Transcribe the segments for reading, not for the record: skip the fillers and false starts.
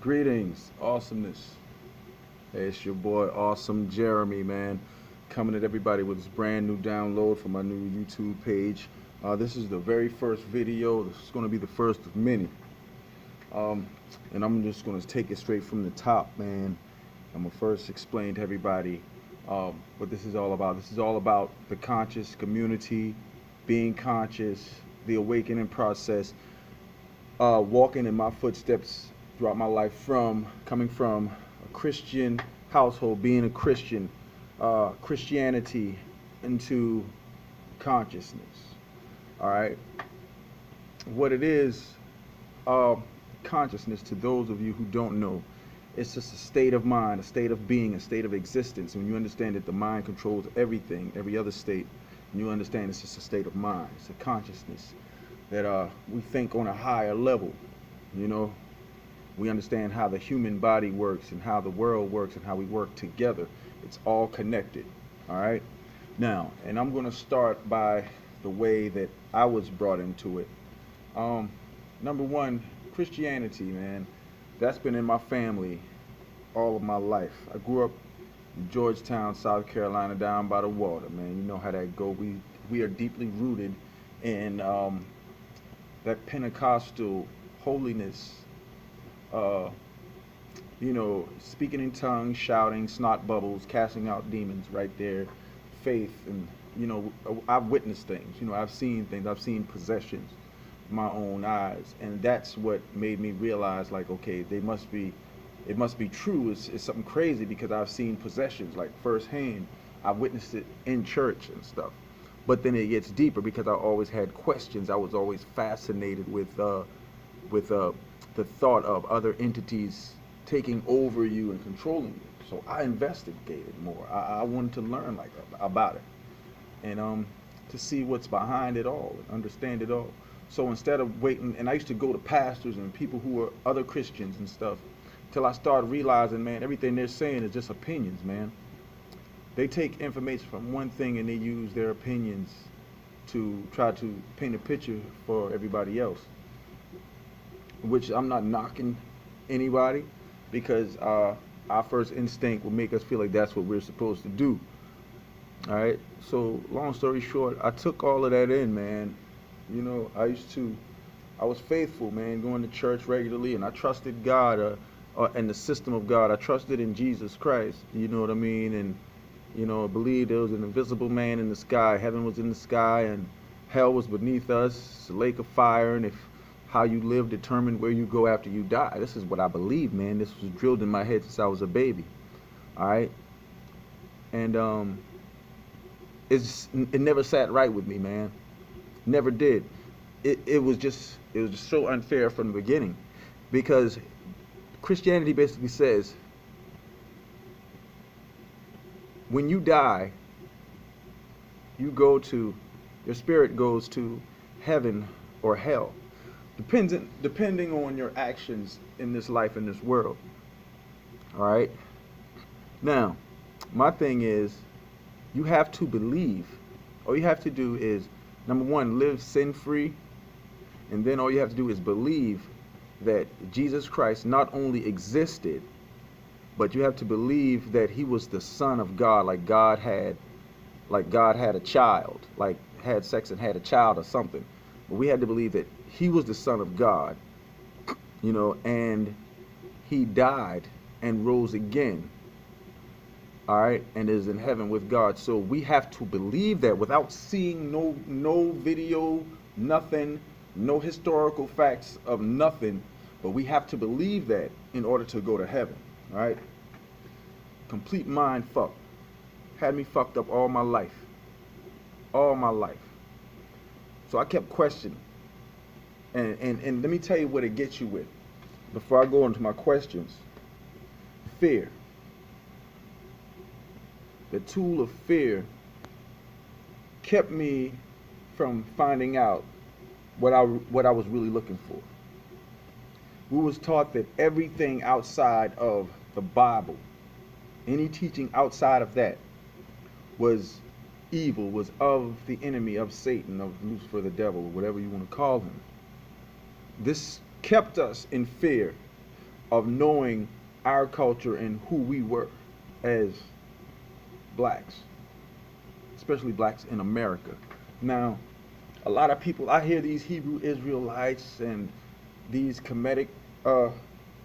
Greetings, awesomeness. Hey, it's your boy, Awesome Jeremy, man. Coming at everybody with this brand new download from my new YouTube page. This is the very first video. This is going to be the first of many. Um, and I'm just going to take it straight from the top, man. I'm going to first explain to everybody what this is all about. This is all about the conscious community, being conscious, the awakening process, walking in my footsteps throughout my life, from coming from a Christian household, being a Christian, Christianity into consciousness. All right, what it is, consciousness, to those of you who don't know, it's just a state of mind, a state of being, a state of existence. When you understand that the mind controls everything, every other state, and you understand it's just a state of mind, it's a consciousness that we think on a higher level. You know, we understand how the human body works and how the world works and how we work together. It's all connected. All right. Now, and I'm going to start by the way that I was brought into it. Number one, Christianity, man. That's been in my family all of my life. I grew up in Georgetown, South Carolina, down by the water, man. You know how that go. We are deeply rooted in that Pentecostal holiness, speaking in tongues, shouting, snot bubbles, casting out demons right there, faith. And, I've witnessed things, I've seen things, I've seen possessions with my own eyes. And that's what made me realize, like, okay, it must be true. It's something crazy, because I've seen possessions, like, firsthand. I've witnessed it in church and stuff. But then it gets deeper, because I always had questions. I was always fascinated with the thought of other entities taking over you and controlling you. So I investigated more. I wanted to learn about it, and to see what's behind it all and understand it all. So instead of waiting, and I used to go to pastors and people who were other Christians and stuff, till I started realizing, man, everything they're saying is just opinions, man. They take information from one thing and they use their opinions to try to paint a picture for everybody else, which I'm not knocking anybody, because our first instinct will make us feel like that's what we're supposed to do. All right. So long story short, I took all of that in, man. I was faithful, man, going to church regularly, and I trusted God and the system of God. I trusted in Jesus Christ. You know what I mean? And I believed there was an invisible man in the sky. Heaven was in the sky, and hell was beneath us. It's a lake of fire, and if how you live determined where you go after you die. This is what I believe, man. This was drilled in my head since I was a baby. All right, and it never sat right with me, man. Never did. It was just so unfair from the beginning, because Christianity basically says, when you die, your spirit goes to heaven or hell, depending on your actions in this life, in this world. All right. Now, my thing is, you have to believe. All you have to do is, number one, live sin-free, and then all you have to do is believe that Jesus Christ not only existed, but you have to believe that he was the Son of God, like God had a child, like had sex and had a child or something. But we had to believe that he was the Son of God, and he died and rose again. All right, and is in heaven with God. So we have to believe that without seeing no video, nothing, no historical facts of nothing. But we have to believe that in order to go to heaven. All right. Complete mind fuck. Had me fucked up all my life. All my life. So I kept questioning. And let me tell you what it gets you with, before I go into my questions. Fear. The tool of fear kept me from finding out what I was really looking for. We was taught that everything outside of the Bible, any teaching outside of that, was evil, was of the enemy, of Satan, of Lucifer, the devil, whatever you want to call him. This kept us in fear of knowing our culture and who we were as blacks, especially blacks in America. Now, a lot of people, I hear these Hebrew Israelites and these Kemetic, uh,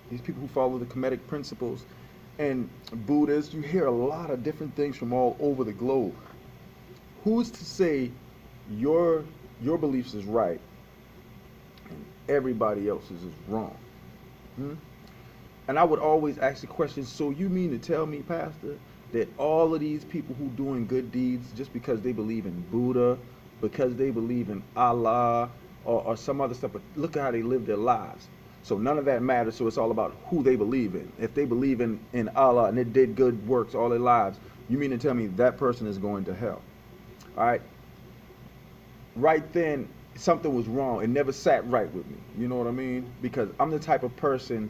these people who follow the Kemetic principles and Buddhists, you hear a lot of different things from all over the globe. Who's to say your beliefs is right and everybody else's is wrong? Hmm? And I would always ask the question, so you mean to tell me, Pastor, that all of these people who doing good deeds just because they believe in Buddha, because they believe in Allah or some other stuff, but look at how they live their lives. So none of that matters, so it's all about who they believe in. If they believe in Allah and they did good works all their lives, you mean to tell me that person is going to hell? All right? Right then, something was wrong. It never sat right with me. You know what I mean? Because I'm the type of person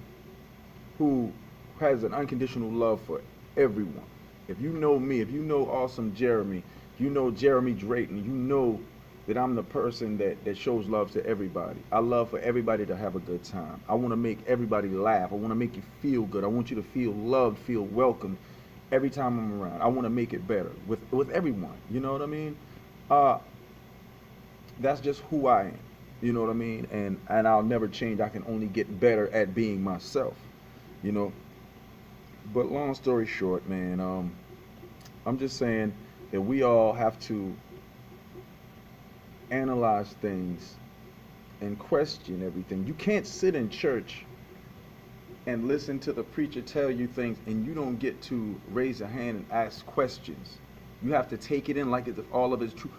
who has an unconditional love for everyone. If you know me, if you know Awesome Jeremy, you know Jeremy Drayton, you know that I'm the person that shows love to everybody. I love for everybody to have a good time. I want to make everybody laugh. I want to make you feel good. I want you to feel loved, feel welcome every time I'm around. I want to make it better with everyone. You know what I mean? That's just who I am. You know what I mean? And I'll never change. I can only get better at being myself. You know. But long story short, man, I'm just saying that we all have to analyze things and question everything. You can't sit in church and listen to the preacher tell you things and you don't get to raise a hand and ask questions. You have to take it in like as if all of it is true.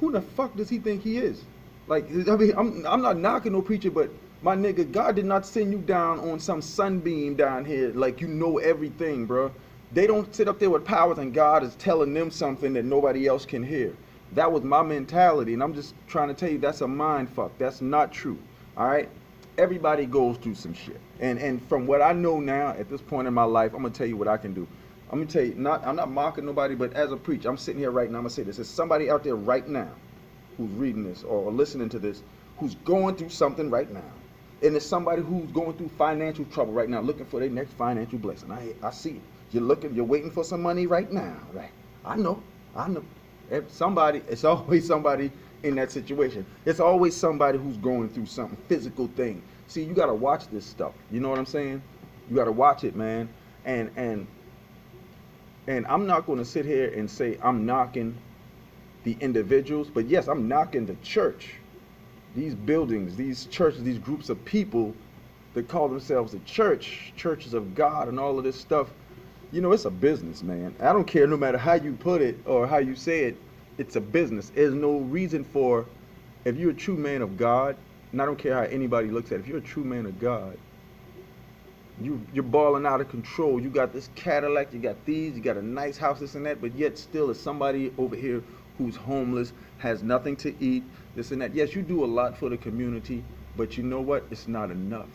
Who the fuck does he think he is? Like, I mean, I'm not knocking no preacher, but my nigga, God did not send you down on some sunbeam down here like you know everything, bro. They don't sit up there with powers and God is telling them something that nobody else can hear. That was my mentality, and I'm just trying to tell you that's a mind fuck. That's not true. All right? Everybody goes through some shit. And from what I know now at this point in my life, I'm gonna tell you what I can do. I'm gonna tell you, I'm not mocking nobody, but as a preacher, I'm sitting here right now, I'm gonna say this. There's somebody out there right now who's reading this or listening to this who's going through something right now. And it's somebody who's going through financial trouble right now, looking for their next financial blessing. I see it. You're waiting for some money right now, right? I know. Somebody, it's always somebody in that situation. It's always somebody who's going through something, physical thing. See, you gotta watch this stuff. You know what I'm saying? You gotta watch it, man. And I'm not gonna sit here and say I'm knocking the individuals, but yes, I'm knocking the church. These buildings, these churches, these groups of people that call themselves the church, churches of God and all of this stuff. You know, it's a business, man. I don't care no matter how you put it or how you say it, it's a business. There's no reason for, if you're a true man of God, and I don't care how anybody looks at it, if you're a true man of God, you're balling out of control. You got this Cadillac, you got these, you got a nice house, this and that, but yet still is somebody over here who's homeless, has nothing to eat, this and that. Yes, you do a lot for the community, but you know what? It's not enough.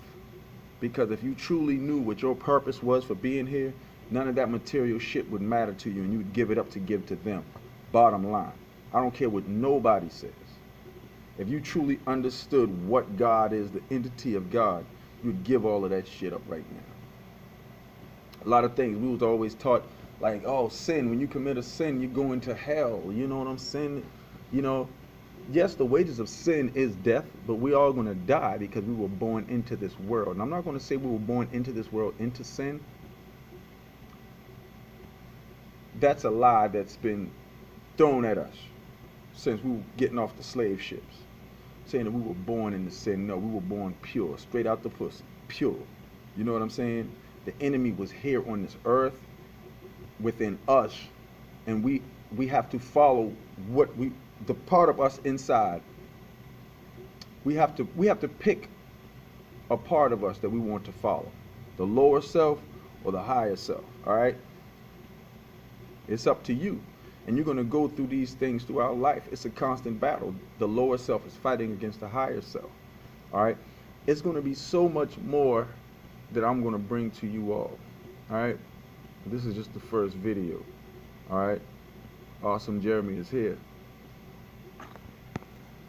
Because if you truly knew what your purpose was for being here, none of that material shit would matter to you and you would give it up to give to them. Bottom line. I don't care what nobody says. If you truly understood what God is, the entity of God, you'd give all of that shit up right now. A lot of things we was always taught, like, oh, sin, when you commit a sin, you're going to hell. You know what I'm saying? You know, yes, the wages of sin is death, but we're all going to die because we were born into this world. And I'm not going to say we were born into this world into sin. That's a lie that's been thrown at us since we were getting off the slave ships, saying that we were born into sin. No, we were born pure, straight out the pussy, pure. You know what I'm saying? The enemy was here on this earth within us, and we have to follow the part of us inside. We have to pick a part of us that we want to follow, the lower self or the higher self. All right, it's up to you, and you're going to go through these things throughout life. It's a constant battle. The lower self is fighting against the higher self. All right, it's going to be so much more that I'm going to bring to you all. All right, this is just the first video. All right, Awesome Jeremy is here.